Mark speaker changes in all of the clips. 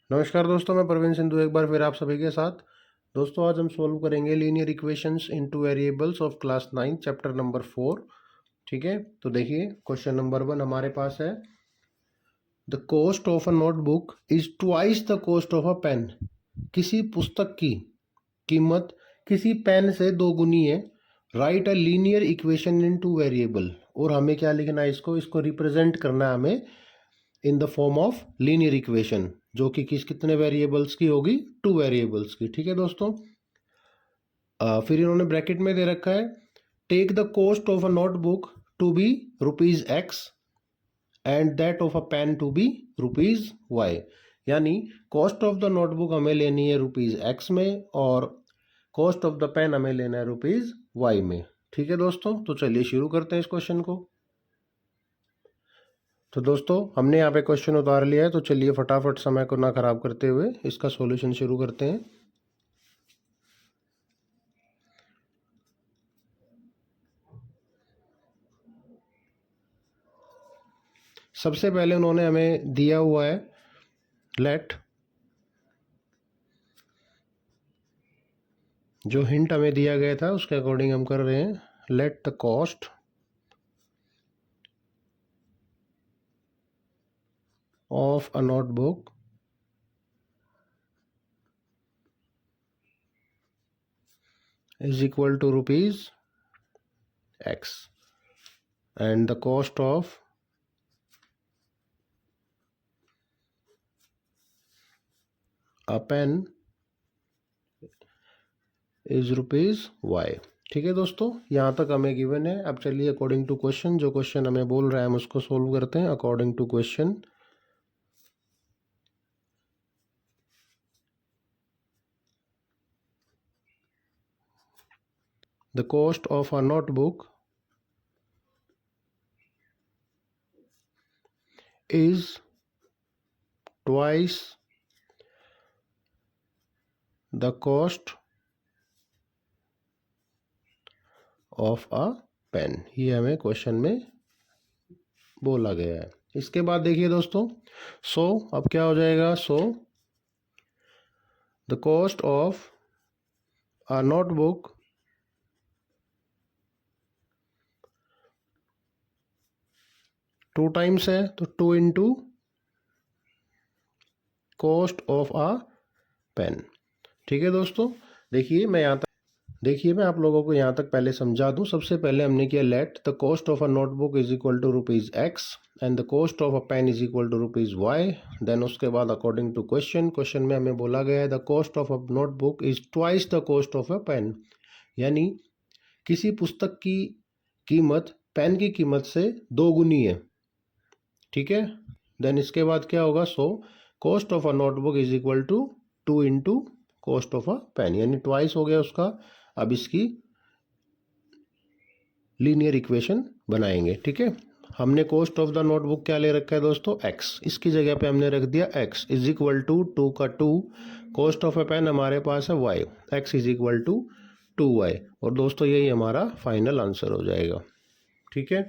Speaker 1: नमस्कार दोस्तों, मैं प्रवीण सिंधु एक बार फिर आप सभी के साथ। दोस्तों आज हम सॉल्व करेंगे linear equations into variables of class 9 chapter number 4। ठीक है, तो देखिए क्वेश्चन नंबर 1 हमारे पास है, the cost of a notebook is twice the cost of a pen. किसी पुस्तक की कीमत किसी पेन से दो गुनी है। Right a linear equation in two variable. और हमें क्या लिखना है, इसको रिप्रेजेंट करना है हमें इन the form of linear equation, जो कि कितने वेरिएबल्स की होगी, 2 वेरिएबल्स की। ठीक है दोस्तों, फिर इन्होंने ब्रैकेट में दे रखा है, take the cost of a notebook to be rupees X and that of a pen to be rupees Y. यानी कॉस्ट ऑफ द नोटबुक हमें लेनी है रुपीज एक्स में और कॉस्ट ऑफ द पेन हमें लेना है रुपीज वाई में। ठीक है दोस्तों, तो चलिए शुरू करते हैं इस क्वेश्चन को। तो दोस्तों हमने यहाँ पे क्वेश्चन उतार लिया है, तो चलिए फटाफट समय को ना खराब करते हुए इसका सॉल्यूशन शुरू करते हैं। सबसे पहले उन्होंने हमें दिया हुआ है लेट, जो हिंट हमें दिया गया था उसके अकॉर्डिंग हम कर रहे हैं, late the cost of a notebook is equal to rupees x and the cost of a pen is rupees y। ठीक है दोस्तों, यहाँ तक हमें गिवन है। अब चलिए अकॉर्डिंग टू क्वेश्चन, जो क्वेश्चन हमें बोल रहा है हम उसको सोल्व करते हैं according to question. The cost of a notebook is twice the cost of a pen। ये हमें क्वेश्चन में बोला गया है। इसके बाद देखिए दोस्तों, अब क्या हो जाएगा, the cost of a notebook two times है, तो 2 into cost of a pen. ठीक है दोस्तों, देखिए मैं आप लोगों को यहाँ तक पहले समझा दूँ। सबसे पहले हमने किया let the cost of a notebook is equal to rupees X and the cost of a pen is equal to rupees Y. Then उसके बाद अकॉर्डिंग टू क्वेश्चन में हमें बोला गया है the cost of a notebook is twice the cost of a pen. यानी किसी पुस्तक की कीमत पेन की कीमत से दो गुनी है। ठीक है, देन इसके बाद क्या होगा, cost of a notebook is equal to 2 into cost of a pen, यानी ट्वाइस हो गया उसका। अब इसकी लीनियर इक्वेशन बनाएंगे। ठीक है, हमने कॉस्ट ऑफ द नोटबुक क्या ले रखा है दोस्तों, एक्स। इसकी जगह पे हमने रख दिया एक्स इज इक्वल टू 2 का 2, कॉस्ट ऑफ अ पेन हमारे पास है Y, X is equal to 2y। और दोस्तों यही हमारा फाइनल आंसर हो जाएगा। ठीक है,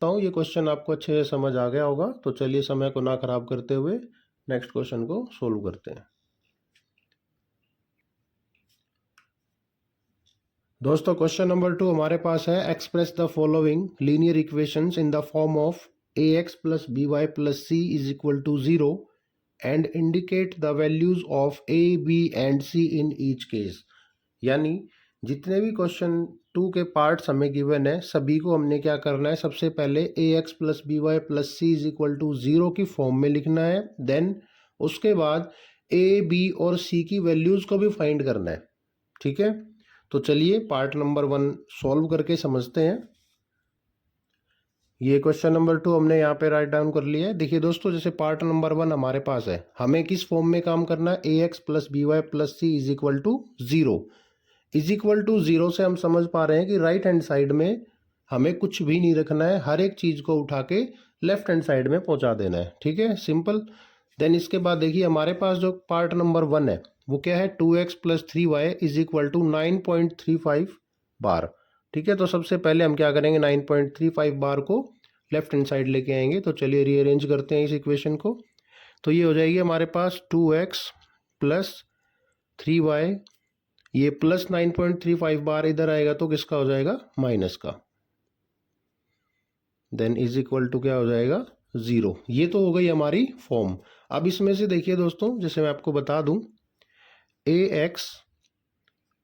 Speaker 1: तो ये क्वेश्चन आपको अच्छे से समझ आ गया होगा। तो चलिए समय को ना खराब करते हुए नेक्स्ट क्वेश्चन को सोल्व करते हैं। दोस्तों क्वेश्चन नंबर 2 हमारे पास है, express the following linear equations in the form of ax plus B Y plus C is equal to 0 and indicate the values of a b and c in each case. यानी जितने भी question 2 के parts हमें given है, सभी को हमने क्या करना है, सबसे पहले ax plus B Y plus C is equal to 0 की फॉर्म में लिखना है। देन उसके बाद a b और c की वैल्यूज को भी फाइंड करना है। ठीक है, तो चलिए पार्ट नंबर 1 सॉल्व करके समझते हैं। ये क्वेश्चन नंबर 2 हमने यहाँ पे राइट डाउन कर लिया है। देखिए दोस्तों, जैसे पार्ट नंबर 1 हमारे पास है, हमें किस फॉर्म में काम करना है, a x plus B Y plus C is equal to 0। Is equal to 0 से हम समझ पा रहे हैं कि राइट हैंड साइड में हमें कुछ भी नहीं रखना है, हर एक चीज़ को उठा के लेफ्ट हैंड साइड में पहुंचा देना है। ठीक है, सिंपल। देन इसके बाद देखिए हमारे पास जो पार्ट नंबर 1 है वो क्या है, 2x plus 3y is equal to 9.35 बार। ठीक है, तो सबसे पहले हम क्या करेंगे, 9.35 बार को लेफ्ट हैंड साइड लेके आएंगे। तो चलिए रीअरेंज करते हैं इस इक्वेशन को। तो ये हो जाएगी हमारे पास 2x प्लस 3y, ये प्लस 9.35 बार इधर आएगा तो किसका हो जाएगा, माइनस का। देन इज इक्वल टू क्या हो जाएगा, 0। ये तो हो गई हमारी फॉर्म। अब इसमें से देखिए दोस्तों, जैसे मैं आपको बता दूं, ax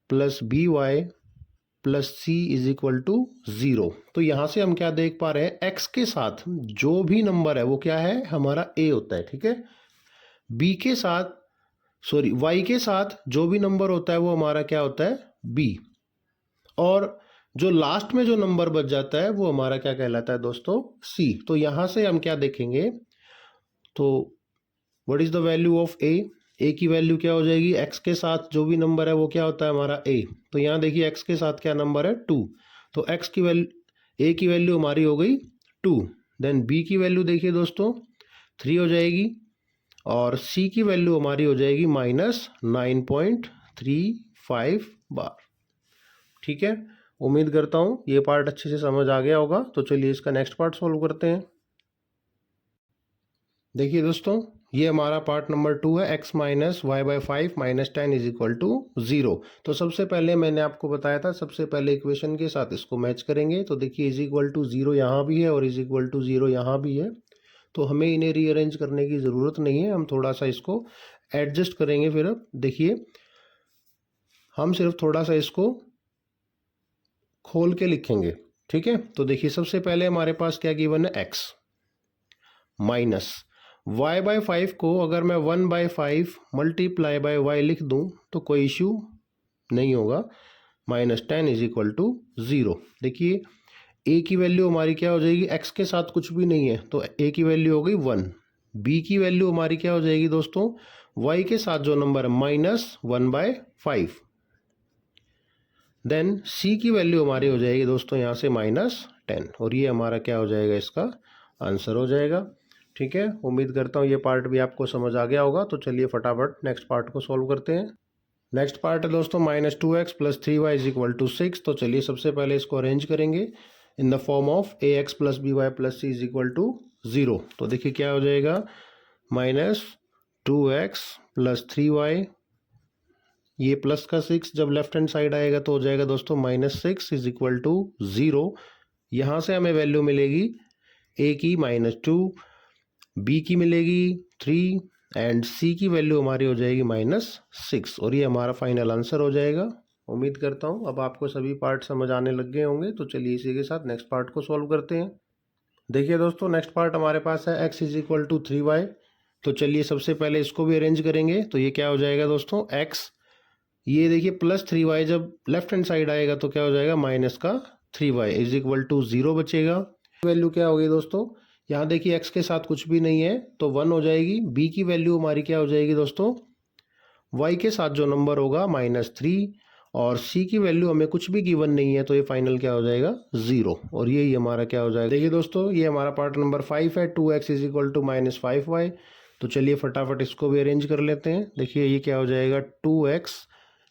Speaker 1: plus by plus C is equal to 0। तो यहां से हम क्या देख पा रहे हैं, x के साथ जो भी नंबर है वो क्या है, हमारा a होता है, ठीक है। b के साथ y के साथ जो भी नंबर होता है वो हमारा क्या होता है, b। और जो लास्ट में जो नंबर बच जाता है वो हमारा क्या कहलाता है दोस्तों, c। तो यहां से हम क्या देखेंगे, तो what is the value of a की वैल्यू क्या हो जाएगी, x के साथ जो भी नंबर है वो क्या होता है हमारा a। तो यहाँ देखिए x के साथ क्या नंबर है, 2। तो x की वैल्यू, a की वैल्यू हमारी हो गई 2। देन b की वैल्यू देखिए दोस्तों 3 हो जाएगी, और c की वैल्यू हमारी हो जाएगी -9.35 बार। ठीक है, उम्मीद करता हूँ ये पार्ट अच्छे से समझ आ गया होगा। तो चलिए इसका नेक्स्ट पार्ट सॉल्व करते हैं। देखिए दोस्तों, ये हमारा पार्ट नंबर 2 है, x minus Y by 5 minus 10 is equal to 0। तो सबसे पहले मैंने आपको बताया था, सबसे पहले इक्वेशन के साथ इसको मैच करेंगे। तो देखिए इज इक्वल टू 0 यहाँ भी है और इज इक्वल टू 0 यहाँ भी है। तो हमें इन्हें रीअरेंज करने की ज़रूरत नहीं है, हम थोड़ा सा इसको एडजस्ट करेंगे। फिर अब देखिए हम सिर्फ थोड़ा सा इसको खोल के लिखेंगे, ठीक है। तो देखिए सबसे पहले हमारे पास क्या गिवन है, x माइनस y बाई 5 को अगर मैं 1/5 मल्टीप्लाई बाई y लिख दूं तो कोई इश्यू नहीं होगा, -10 इज इक्वल टू 0। देखिए a की वैल्यू हमारी क्या हो जाएगी, x के साथ कुछ भी नहीं है तो a की वैल्यू हो गई 1। b की वैल्यू हमारी क्या हो जाएगी दोस्तों, y के साथ जो नंबर है -1/5। देन c की वैल्यू हमारी हो जाएगी दोस्तों यहाँ से -10, और ये हमारा क्या हो जाएगा, इसका आंसर हो जाएगा। ठीक है, उम्मीद करता हूँ ये पार्ट भी आपको समझ आ गया होगा। तो चलिए फटाफट नेक्स्ट पार्ट को सॉल्व करते हैं। नेक्स्ट पार्ट है दोस्तों -2x plus 3y is equal to 6। तो चलिए सबसे पहले इसको अरेंज करेंगे in the form of ax plus by plus c is equal to 0। तो देखिए क्या हो जाएगा, -2x प्लस 3y, ये प्लस का 6 जब लेफ्ट हैंड साइड आएगा तो हो जाएगा दोस्तों -6 इज इक्वल टू 0। यहाँ से हमें वैल्यू मिलेगी a की -2, b की मिलेगी 3 एंड c की वैल्यू हमारी हो जाएगी -6, और ये हमारा फाइनल आंसर हो जाएगा। उम्मीद करता हूँ अब आपको सभी पार्ट समझ आने लग गए होंगे। तो चलिए इसी के साथ नेक्स्ट पार्ट को सॉल्व करते हैं। देखिए दोस्तों, नेक्स्ट पार्ट हमारे पास है x is equal to 3y। तो चलिए सबसे पहले इसको भी अरेंज करेंगे। तो ये क्या हो जाएगा दोस्तों, x, ये देखिए प्लस 3y जब लेफ्ट हैंड साइड आएगा तो क्या हो जाएगा, माइनस का 3y इज इक्वल टू 0 बचेगा। वैल्यू क्या होगी दोस्तों, यहाँ देखिए x के साथ कुछ भी नहीं है तो 1 हो जाएगी। b की वैल्यू हमारी क्या हो जाएगी दोस्तों, y के साथ जो नंबर होगा -3, और c की वैल्यू हमें कुछ भी गिवन नहीं है तो ये फाइनल क्या हो जाएगा, 0, और यही हमारा क्या हो जाएगा। देखिए दोस्तों, ये हमारा पार्ट नंबर 5 है, 2x is equal to -5y। तो चलिए फटाफट इसको भी अरेंज कर लेते हैं। देखिए ये क्या हो जाएगा, 2x,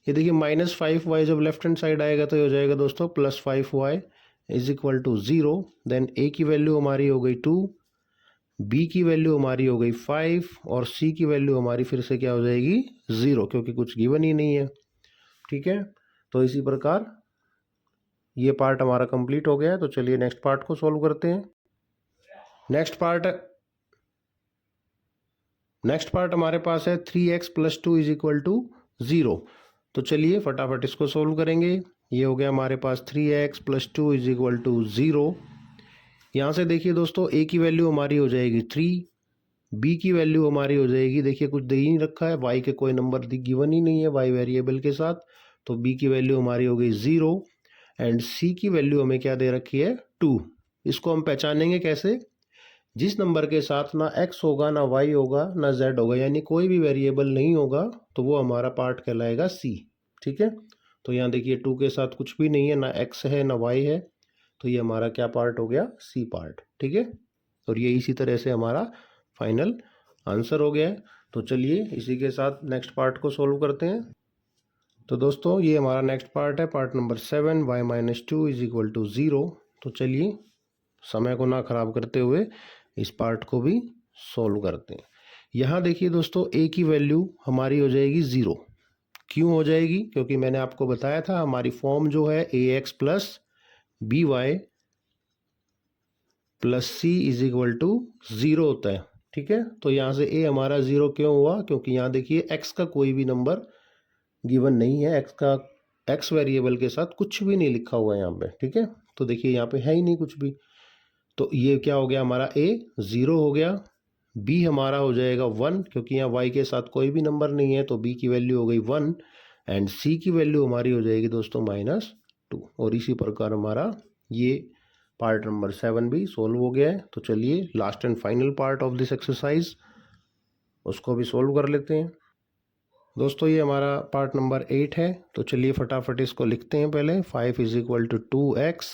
Speaker 1: ये देखिए -5y जब लेफ्ट हैंड साइड आएगा तो ये हो जाएगा दोस्तों +5y is equal to 0। Then a की वैल्यू हमारी हो गई 2, b की वैल्यू हमारी हो गई 5, और c की वैल्यू हमारी फिर से क्या हो जाएगी, 0, क्योंकि कुछ गिवन ही नहीं है। ठीक है, तो इसी प्रकार ये पार्ट हमारा कंप्लीट हो गया है। तो चलिए नेक्स्ट पार्ट को सॉल्व करते हैं। नेक्स्ट पार्ट हमारे पास है 3x plus 2 is equal to 0। तो चलिए फटाफट इसको सोल्व करेंगे। ये हो गया हमारे पास 3x plus 2 is equal to 0। यहाँ से देखिए दोस्तों, a की वैल्यू हमारी हो जाएगी 3, b की वैल्यू हमारी हो जाएगी, देखिए कुछ दे ही नहीं रखा है, y के कोई नंबर गिवन ही नहीं है y वेरिएबल के साथ, तो b की वैल्यू हमारी हो गई 0, एंड c की वैल्यू हमें क्या दे रखी है, 2। इसको हम पहचानेंगे कैसे, जिस नंबर के साथ ना x होगा, ना y होगा, ना z होगा, यानी कोई भी वेरिएबल नहीं होगा, तो वो हमारा पार्ट कहलाएगा c। ठीक है, तो यहाँ देखिए 2 के साथ कुछ भी नहीं है, ना x है ना y है, तो ये हमारा क्या पार्ट हो गया, c पार्ट। ठीक है, और ये इसी तरह से हमारा फाइनल आंसर हो गया है। तो चलिए इसी के साथ नेक्स्ट पार्ट को सोल्व करते हैं। तो दोस्तों, ये हमारा नेक्स्ट पार्ट है, part number 7, y-2 is equal to 0। तो चलिए समय को ना खराब करते हुए इस पार्ट को भी सॉल्व करते हैं। यहाँ देखिए दोस्तों, ए की वैल्यू हमारी हो जाएगी 0। क्यों हो जाएगी? क्योंकि मैंने आपको बताया था हमारी फॉर्म जो है a x plus B Y plus C is equal to 0 होता है। ठीक है, तो यहाँ से ए हमारा 0 क्यों हुआ? क्योंकि यहाँ देखिए एक्स का कोई भी नंबर गिवन नहीं है, एक्स वेरिएबल के साथ कुछ भी नहीं लिखा हुआ है यहाँ पे। ठीक है, तो देखिए यहाँ पे है ही नहीं कुछ भी, तो ये क्या हो गया हमारा, ए 0 हो गया, बी हमारा हो जाएगा 1 क्योंकि यहाँ वाई के साथ कोई भी नंबर नहीं है, तो बी की वैल्यू हो गई 1 एंड सी की वैल्यू हमारी हो जाएगी दोस्तों -2। और इसी प्रकार हमारा ये पार्ट नंबर 7 भी सोल्व हो गया है। तो चलिए last and final part of this exercise उसको भी सोल्व कर लेते हैं। दोस्तों ये हमारा पार्ट नंबर 8 है, तो चलिए फटाफट इसको लिखते हैं। पहले 5 इज इक्वल टू 2x।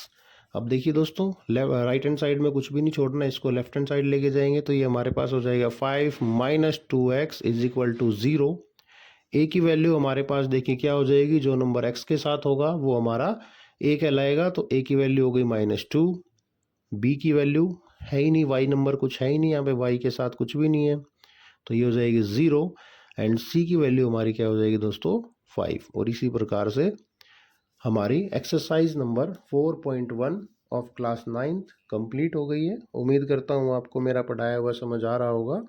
Speaker 1: अब देखिए दोस्तों, राइट हैंड साइड में कुछ भी नहीं छोड़ना, इसको लेफ्ट हैंड साइड लेके जाएंगे तो ये हमारे पास हो जाएगा 5 minus 2x is equal to 0। A की वैल्यू हमारे पास देखिए क्या हो जाएगी, जो नंबर x के साथ होगा वो हमारा a कहलाएगा, तो a की वैल्यू हो गई -2। b की वैल्यू है ही नहीं, y नंबर कुछ है ही नहीं यहाँ पे, y के साथ कुछ भी नहीं है, तो ये हो जाएगी 0 एंड c की वैल्यू हमारी क्या हो जाएगी दोस्तों 5। और इसी प्रकार से हमारी exercise number 4.1 of class 9th complete हो गई है। उम्मीद करता हूँ आपको मेरा पढ़ाया हुआ समझ आ रहा होगा।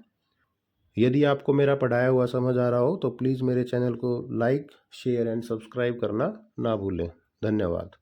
Speaker 1: यदि आपको मेरा पढ़ाया हुआ समझ आ रहा हो तो प्लीज़ मेरे चैनल को लाइक, शेयर एंड सब्सक्राइब करना ना भूलें। धन्यवाद।